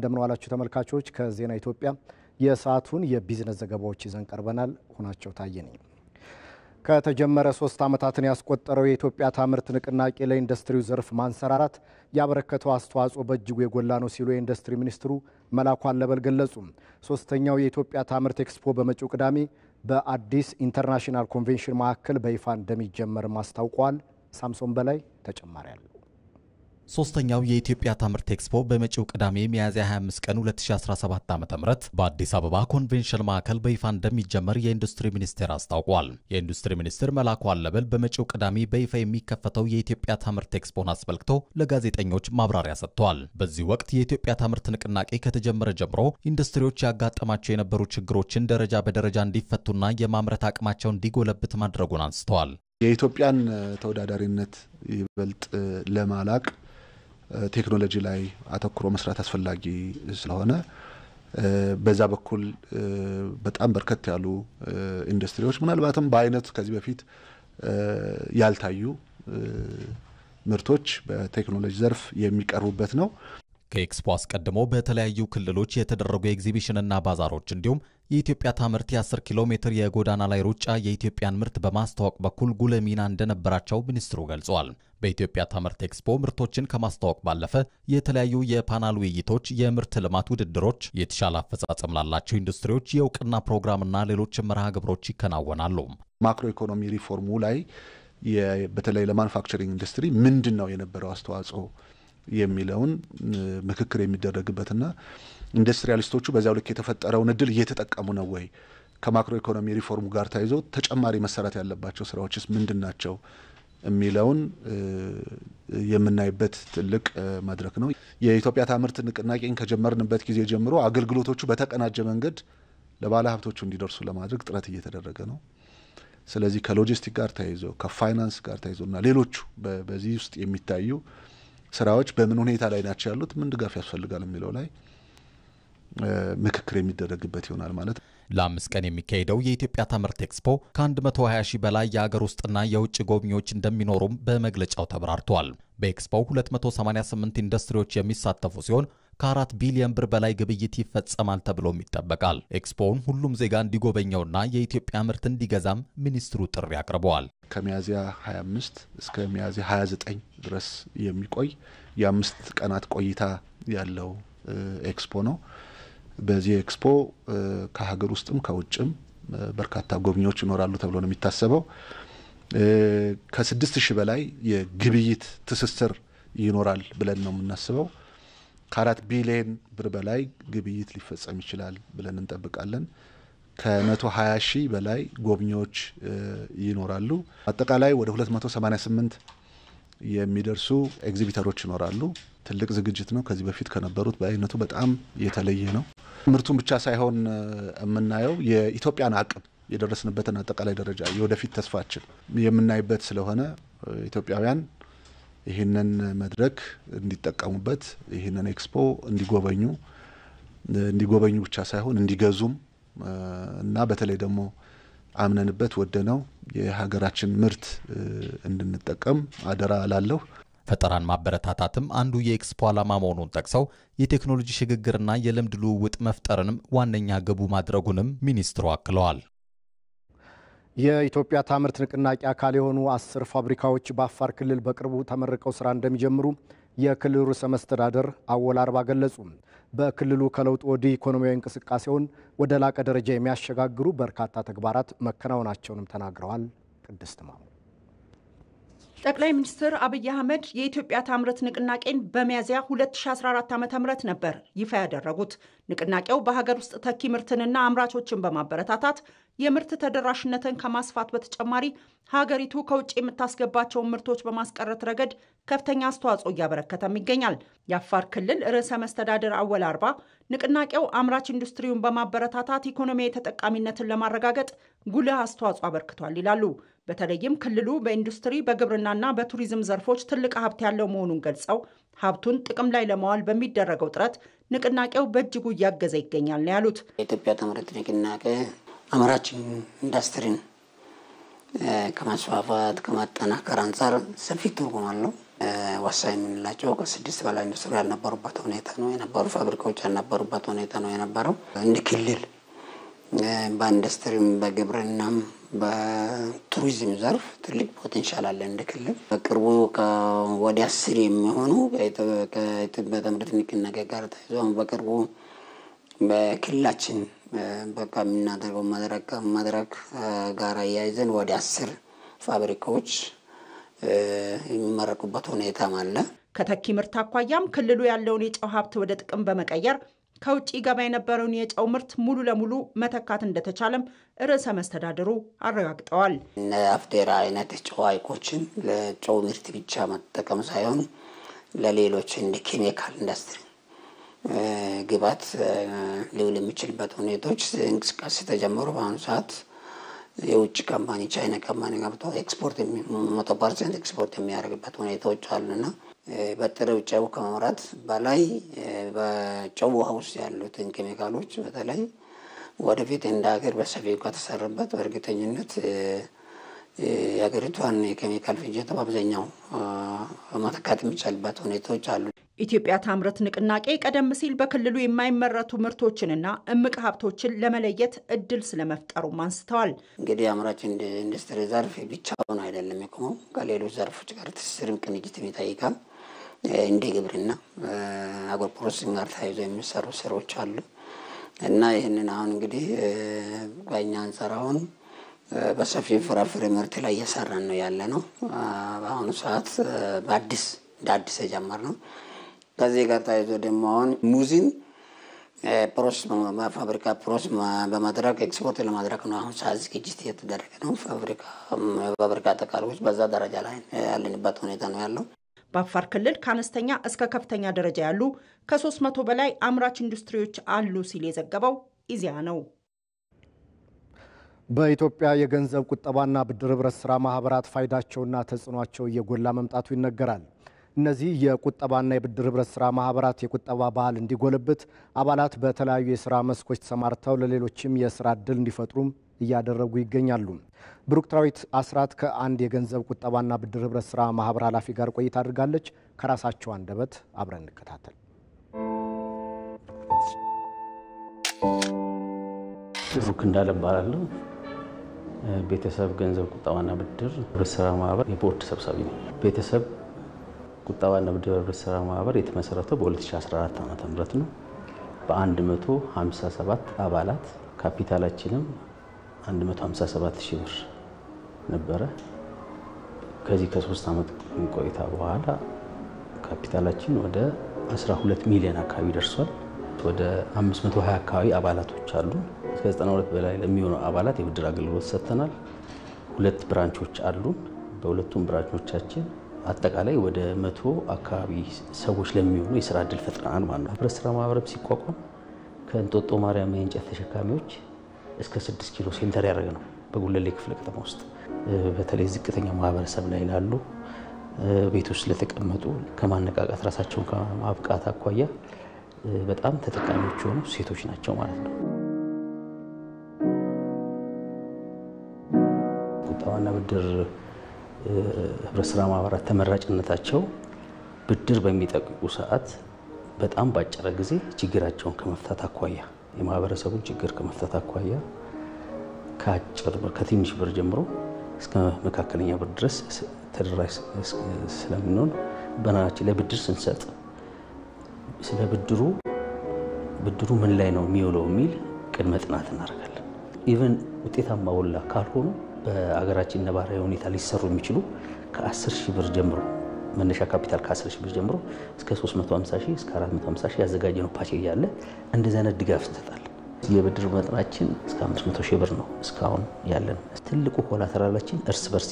እንደምን ዋላችሁ ተመልካቾች ከዜና ኢትዮጵያ የሰዓቱን የቢዝነስ ዘገባዎች ይዘን ቀርበናል። ሆናቸው ታየኝ። ከተጀመረ 3 ዓመታትን ያስቆጠረው የኢትዮጵያ ታምርት ንቅናቄ ለኢንዱስትሪው ዘርፍ ማንሰራራት ያበረከተው አስተዋጽኦ በእጅጉ የጎላ ነው ሲሉ የኢንዱስትሪ ሚኒስትሩ መላኩ አለበል ገለጹ። ሶስተኛው የኢትዮጵያ ታምርት ኤክስፖ በመጪው ቅዳሜ በአዲስ ኢንተርናሽናል ኮንቬንሽን ማዕከል በይፋ እንደሚጀመር ማስታውቋል። ሳምሶን በላይ ተጨማሪ አለ። ሶስተኛው የኢትዮጵያ ታምርት ኤክስፖ በመጪው ቅዳሜ ሚያዝያ 25 ቀን 2017 ዓ.ም በአዲስ አበባ ኮንቬንሽን ማዕከል በይፋ እንደሚጀመር የኢንዱስትሪ ሚኒስቴር አስታውቋል። የኢንዱስትሪ ሚኒስትር መላኩ አለበል በመጪው ቅዳሜ በይፋ የሚከፈተው የኢትዮጵያ ታምርት ኤክስፖን አስመልክቶ ለጋዜጠኞች ማብራሪያ ሰጥተዋል። በዚህ ወቅት የኢትዮጵያ ታምርት ንቅናቄ ከተጀመረ ጀምሮ ኢንዱስትሪዎች ያጋጠማቸው የነበሩ ችግሮችን ደረጃ በደረጃ እንዲፈቱና የማምረት አቅማቸው እንዲጎለብት ማድረጉን አንስተዋል። የኢትዮጵያን ተወዳዳሪነት ይበልጥ ለማላቅ ቴክኖሎጂ ላይ አተኩሮ መስራት አስፈላጊ ስለሆነ በዛ በኩል በጣም በርከት ያሉ ኢንዱስትሪዎች ምናልባትም በአይነት ከዚህ በፊት ያልታዩ ምርቶች በቴክኖሎጂ ዘርፍ የሚቀርቡበት ነው። ከኤክስፖ አስቀድሞ በተለያዩ ክልሎች የተደረጉ ኤግዚቢሽንና ባዛሮች እንዲሁም የኢትዮጵያ ታምርት የ10 ኪሎ ሜትር የጎዳና ላይ ሩጫ የኢትዮጵያን ምርት በማስተዋወቅ በኩል ጉልህ ሚና እንደነበራቸው ሚኒስትሩ ገልጸዋል። በኢትዮጵያ ታምርት ኤክስፖ ምርቶችን ከማስተዋወቅ ባለፈ የተለያዩ የፓናል ውይይቶች፣ የምርት ልማት ውድድሮች፣ የተሻለ አፈጻጸም ላላቸው ኢንዱስትሪዎች የእውቅና ፕሮግራምና ሌሎች መርሃ ግብሮች ይከናወናሉ። ማክሮ ኢኮኖሚ ሪፎርሙ ላይ በተለይ ለማኑፋክቸሪንግ ኢንዱስትሪ ምንድነው የነበረው አስተዋጽኦ የሚለውን ምክክር የሚደረግበትና ኢንዱስትሪያሊስቶቹ በዛው ልክ የተፈጠረውን እድል እየተጠቀሙ ነው ወይ፣ ከማክሮ ኢኮኖሚ ሪፎርሙ ጋር ታይዞ ተጨማሪ መሰራት ያለባቸው ስራዎችስ ምንድናቸው የሚለውን የምናይበት ትልቅ መድረክ ነው። የኢትዮጵያ ታምርት ንቅናቄን ከጀመርንበት ጊዜ ጀምሮ አገልግሎቶቹ በተቀናጀ መንገድ ለባለ ሀብቶቹ እንዲደርሱ ለማድረግ ጥረት እየተደረገ ነው። ስለዚህ ከሎጂስቲክ ጋር ታይዞ ከፋይናንስ ጋር ታይዞና ሌሎቹ በዚህ ውስጥ የሚታዩ ስራዎች በምን ሁኔታ ላይ ናቸው ያሉት፣ ምን ድጋፍ ያስፈልጋል የሚለው ላይ ምክክር የሚደረግበት ይሆናል ማለት ነው። ለ5 ቀን የሚካሄደው የኢትዮጵያ ታምርት ኤክስፖ ከ120 ሺህ በላይ የአገር ውስጥና የውጭ ጎብኚዎች እንደሚኖሩም በመግለጫው ተብራርቷል። በኤክስፖ 288 ኢንዱስትሪዎች የሚሳተፉ ሲሆን ከ4 ቢሊዮን ብር በላይ ግብይት ይፈጸማል ተብሎም ይጠበቃል። ኤክስፖውን ሁሉም ዜጋ እንዲጎበኘውና የኢትዮጵያ ምርት እንዲገዛም ሚኒስትሩ ጥሪ አቅርበዋል። ከሚያዝያ 25 እስከ ሚያዝያ 29 ድረስ የሚቆይ የ5 ቀናት ቆይታ ያለው ኤክስፖ ነው። በዚህ ኤክስፖ ከሀገር ውስጥም ከውጭም በርካታ ጎብኚዎች ይኖራሉ ተብሎ ነው የሚታሰበው። ከ6000 በላይ የግብይት ትስስር ይኖራል ብለን ነው የምናስበው። ከ4 ቢሊዮን ብር በላይ ግብይት ሊፈጸም ይችላል ብለን እንጠብቃለን። ከ120 ሺህ በላይ ጎብኚዎች ይኖራሉ። አጠቃላይ ወደ 288 የሚደርሱ ኤግዚቢተሮች ይኖራሉ። ትልቅ ዝግጅት ነው። ከዚህ በፊት ከነበሩት በአይነቱ በጣም የተለየ ነው። ምርቱን ብቻ ሳይሆን የምናየው የኢትዮጵያን አቅም የደረስንበትን አጠቃላይ ደረጃ የወደፊት ተስፋችን የምናይበት ስለሆነ ኢትዮጵያውያን ይህንን መድረክ እንዲጠቀሙበት፣ ይህንን ኤክስፖ እንዲጎበኙ ብቻ ሳይሆን እንዲገዙም እና በተለይ ደግሞ አምነንበት ወደነው የሀገራችን ምርት እንድንጠቀም አደራ ላለሁ። ፈጠራን ማበረታታትም አንዱ የኤክስፖ ዓላማ መሆኑን ጠቅሰው የቴክኖሎጂ ሽግግርና የልምድ ልውውጥ መፍጠርንም ዋነኛ ግቡ ማድረጉንም ሚኒስትሩ አክለዋል። የኢትዮጵያ ታምርት ንቅናቄ አካል የሆኑ 10 ፋብሪካዎች በአፋር ክልል በቅርቡ ተመርቀው ስራ እንደሚጀምሩ የክልሉ ርዕሰ መስተዳድር አወል አርባ ገለጹ። በክልሉ ከለውጥ ወዲህ ኢኮኖሚያዊ እንቅስቃሴውን ወደ ላቀ ደረጃ የሚያሸጋግሩ በርካታ ተግባራት መከናወናቸውንም ተናግረዋል። ቅድስት ማሙ ጠቅላይ ሚኒስትር አብይ አህመድ የኢትዮጵያ ታምርት ንቅናቄን በሚያዝያ 2014 ዓ.ም ነበር ይፋ ያደረጉት። ንቅናቄው በሀገር ውስጥ ተኪ ምርትንና አምራቾችን በማበረታታት የምርት ተደራሽነትን ከማስፋት በተጨማሪ ሀገሪቱ ከውጭ የምታስገባቸውን ምርቶች በማስቀረት ረገድ ከፍተኛ አስተዋጽኦ እያበረከተም ይገኛል። የአፋር ክልል ርዕሰ መስተዳድር አወል አርባ ንቅናቄው አምራች ኢንዱስትሪውን በማበረታታት ኢኮኖሚያዊ ተጠቃሚነትን ለማረጋገጥ ጉልህ አስተዋጽኦ አበርክቷል ይላሉ። በተለይም ክልሉ በኢንዱስትሪ በግብርናና በቱሪዝም ዘርፎች ትልቅ ሀብት ያለው መሆኑን ገልጸው ሀብቱን ጥቅም ላይ ለማዋል በሚደረገው ጥረት ንቅናቄው በእጅጉ እያገዘ ይገኛል ነው ያሉት። የኢትዮጵያ ታምርት ንቅናቄ አምራች ኢንዱስትሪን ከማስፋፋት ከማጠናከር አንጻር ሰፊ ትርጉም አለው። ወሳኝ የምንላቸው ከ6 በላይ ኢንዱስትሪ ያልነበሩበት ሁኔታ ነው የነበሩ ፋብሪካዎች ያልነበሩበት ሁኔታ ነው የነበረው። እንደ ክልል በኢንዱስትሪም በግብርናም በቱሪዝም ዘርፍ ትልቅ ፖቴንሻል አለ እንደ ክልል። በቅርቡ ወደ 10 የሚሆኑ ከኢትዮጵያ ታምርት ንቅናቄ ጋር ተይዞ በቅርቡ በክልላችን በቃ የምናደርገው መድረክ ጋር ያይዘን ወደ 10 ፋብሪካዎች የሚመረቁበት ሁኔታ አለ። ከተኪ ምርት አኳያም ክልሉ ያለውን የጨው ሀብት ወደ ጥቅም በመቀየር ከውጪ ገባ የነበረውን የጨው ምርት ሙሉ ለሙሉ መተካት እንደተቻለም ርዕሰ መስተዳድሩ አረጋግጠዋል። አፍዴራ አይነት ጨው ሀይቆችን ለጨው ምርት ብቻ መጠቀም ሳይሆን ለሌሎች እንደ ኬሚካል ኢንዱስትሪ ግባት ሊውል የሚችልበት ሁኔታዎች እንቅስቃሴ ተጀምሮ በአሁኑ ሰዓት የውጭ ካምፓኒ ቻይና ካምፓኒ ገብቶ ኤክስፖርት 100% ኤክስፖርት የሚያደርግበት ሁኔታዎች አሉና በጥሬው ጨው ከመምራት በላይ በጨው ውሃ ውስጥ ያሉትን ኬሚካሎች በተለይ ወደፊት እንደ ሀገር በሰፊው ከተሰራበት በእርግጠኝነት የሀገሪቷን የኬሚካል ፍጆታ በአብዛኛው መተካት የሚቻልበት ሁኔታዎች አሉ። ኢትዮጵያ ታምርት ንቅናቄ ቀደም ሲል በክልሉ የማይመረቱ ምርቶችንና እምቅ ሀብቶችን ለመለየት እድል ስለመፍጠሩ አንስተዋል። እንግዲህ አምራች ኢንዱስትሪ ዘርፍ ብቻውን አይደለም የቆመው፣ ከሌሎች ዘርፎች ጋር ትስስርም ቅንጅትም ይጠይቃል። እንደ ግብርና አግሮ ፕሮሰሲንግ ጋር ተያይዞ የሚሰሩ ስራዎች አሉ እና ይህንን አሁን እንግዲህ በእኛ አንጻር አሁን በሰፊ ፍራፍሬ ምርት ላይ እየሰራን ነው ያለ ነው። በአሁኑ ሰዓት እንደ አዲስ የጀመርነው ከዚህ ጋር ተያይዞ ደግሞ አሁን ሙዝን ፕሮሰስ በፋብሪካ ፕሮሰስ በማድረግ ኤክስፖርት ለማድረግ ነው አሁን ሰዓት ዝግጅት እየተደረገ ነው። ፋብሪካ ተቃርቦች በዛ ደረጃ ላይ ያለንበት ሁኔታ ነው ያለው። በአፋር ክልል ከአነስተኛ እስከ ከፍተኛ ደረጃ ያሉ ከ300 በላይ አምራች ኢንዱስትሪዎች አሉ ሲል የዘገበው ኢዜአ ነው። በኢትዮጵያ የገንዘብ ቁጠባና ብድር ህብረት ስራ ማህበራት ፋይዳቸውና ተጽዕኖአቸው እየጎላ መምጣቱ ይነገራል። እነዚህ የቁጠባና የብድር ህብረት ስራ ማህበራት የቁጠባ ባህል እንዲጎለብት አባላት በተለያዩ የስራ መስኮች ተሰማርተው ለሌሎችም የስራ ዕድል እንዲፈጥሩም እያደረጉ ይገኛሉ። ብሩክታዊት አስራት ከአንድ የገንዘብ ቁጠባና ብድር ህብረት ስራ ማህበር ኃላፊ ጋር ቆይታ አድርጋለች። ከራሳቸው አንደበት አብረን እንከታተል። ብሩክ እንዳለ እባላለሁ። ቤተሰብ ገንዘብ ቁጠባና ብድር ህብረት ስራ ማህበር የቦርድ ሰብሳቢ ነኝ። ቤተሰብ ቁጠባና ብድር ህብረት ስራ ማህበር የተመሰረተው በ2014 ዓ.ም ነው። በ157 አባላት ካፒታላችንም 157,000 ብር ነበረ። ከዚህ ከ3 ዓመት ቆይታ በኋላ ካፒታላችን ወደ 12 ሚሊዮን አካባቢ ደርሷል። ወደ 520 አካባቢ አባላቶች አሉ። እስከ 92 በላይ ለሚሆኑ አባላት የብድር አገልግሎት ሰጥተናል። 2 ብራንቾች አሉን። በሁለቱም ብራንቾቻችን አጠቃላይ ወደ 100 አካባቢ ሰዎች ለሚሆኑ የስራ ዕድል ፈጥረናል ማለት ነው። ህብረት ስራ ማህበር ሲቋቋም ከእንጦጦ ማርያም የእንጨት ተሸካሚዎች እስከ 6 ኪሎ ሴንተር ያደረገ ነው። በጉለሌ ክፍለ ከተማ ውስጥ በተለይ ዝቅተኛ ማህበረሰብ ላይ ላሉ ቤቶች ስለተቀመጡ ከማነቃቃት ራሳቸውን ከማብቃት አኳያ በጣም ተጠቃሚዎች ሆኑ ሴቶች ናቸው ማለት ነው። ቁጠባና ብድር ህብረት ስራ ማህበራት ተመራጭነታቸው ብድር በሚጠይቁ ሰዓት በጣም ባጭር ጊዜ ችግራቸውን ከመፍታት አኳያ የማህበረሰቡን ችግር ከመፍታት አኳያ ከትንሽ ብር ጀምሮ እስከ መካከለኛ ብር ድረስ ተደራሽ ስለምንሆን በናችን ላይ ብድር ስንሰጥ ስለ ብድሩ ምን ላይ ነው የሚውለው የሚል ቅድመ ጥናት እናደርጋለን። ኢቨን ውጤታማ ወላ ካልሆኑ በአገራችን ነባራዊ ሁኔታ ሊሰሩ የሚችሉ ከ10,000 ብር ጀምሮ መነሻ ካፒታል ከ10,000 ብር ጀምሮ እስከ 350,000 እስከ 450,000 ያዘጋጀነው ፓኬጅ ያለ እንደዚህ አይነት ድጋፍ እንሰጣለን። የብድር መጠናችን እስከ 500,000 ብር ነው እስካሁን ያለን። ትልቁ ኮላተራላችን እርስ በርስ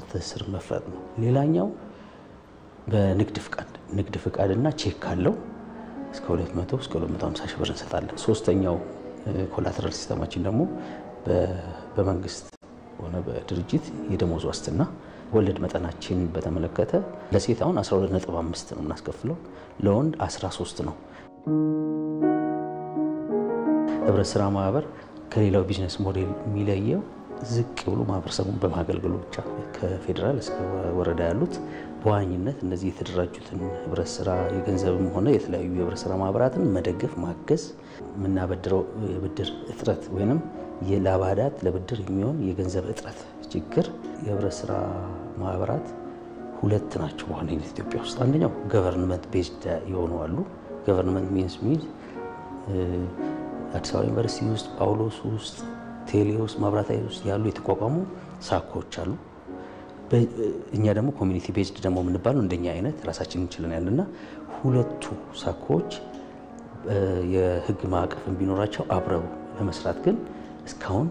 ትስስር መፍረጥ ነው። ሌላኛው በንግድ ፍቃድና ቼክ ካለው እስከ 200 እስከ 250,000 ብር እንሰጣለን። ሶስተኛው ኮላተራል ሲስተማችን ደግሞ በመንግስት ሆነ በድርጅት የደሞዝ ዋስትና ወለድ መጠናችን በተመለከተ ለሴት አሁን 12.5 ነው እናስከፍለው፣ ለወንድ 13 ነው። ህብረት ስራ ማህበር ከሌላው ቢዝነስ ሞዴል የሚለየው ዝቅ ብሎ ማህበረሰቡን በማገልገሉ ብቻ ከፌዴራል እስከ ወረዳ ያሉት በዋኝነት እነዚህ የተደራጁትን ህብረት ስራ የገንዘብም ሆነ የተለያዩ የህብረት ስራ ማህበራትን መደገፍ ማገዝ የምናበድረው የብድር እጥረት ወይንም የላባዳት ለብድር የሚሆን የገንዘብ እጥረት ችግር የህብረት ስራ ማህበራት ሁለት ናቸው በዋናነት ኢትዮጵያ ውስጥ አንደኛው ገቨርንመንት ቤዝድ የሆኑ አሉ ገቨርንመንት ሚንስ አዲስ አበባ ዩኒቨርሲቲ ውስጥ ጳውሎስ ውስጥ ቴሌ ውስጥ መብራት ኃይል ውስጥ ያሉ የተቋቋሙ ሳኮች አሉ እኛ ደግሞ ኮሚኒቲ ቤዝድ ደግሞ የምንባለው እንደኛ አይነት ራሳችን እንችላለን ያለና ሁለቱ ሳኮች የህግ ማዕቀፍን ቢኖራቸው አብረው ለመስራት ግን እስካሁን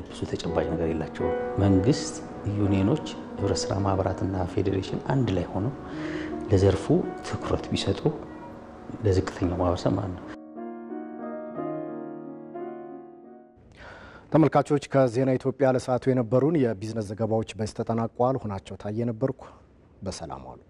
ብዙ ተጨባጭ ነገር የላቸውም መንግስት ዩኒየኖች ህብረት ስራ ማህበራትና ፌዴሬሽን አንድ ላይ ሆነው ለዘርፉ ትኩረት ቢሰጡ ለዝቅተኛው ማህበረሰብ ማለት ነው ተመልካቾች ከዜና ኢትዮጵያ ለሰዓቱ የነበሩን የቢዝነስ ዘገባዎች በስተጠናቀዋል ሆናቸው ታየ ነበርኩ በሰላም ዋሉ